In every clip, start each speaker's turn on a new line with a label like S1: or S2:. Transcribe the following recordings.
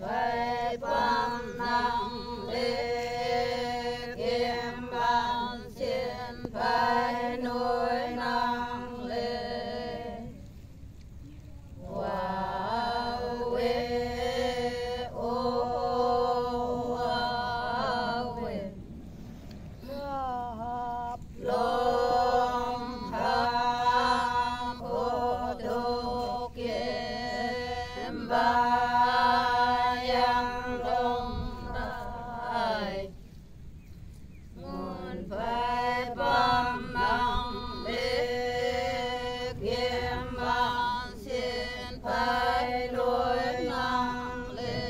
S1: phải bom năng lê kiếm ban xin phải nuôi năng lê wow we oh wow we long ham ô đô kiếm ba yang đông đại nguồn phải bom năng lê kiếm ban xin phải nuôi năng lê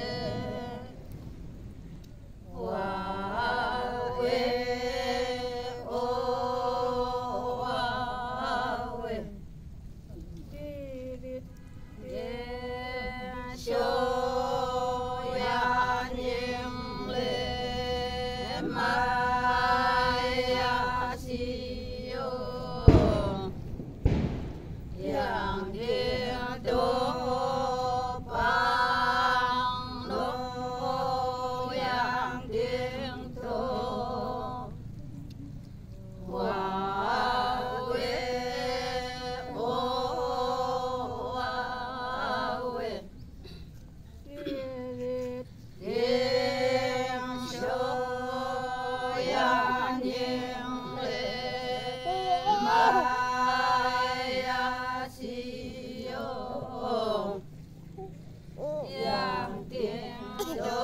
S1: wow we oh wow we cho ya niệm lễ mai si yo yang dia do pang no yang tiếng thô wow we oh wow we tiếng cho ya niệm lễ mai si yo yang tiếng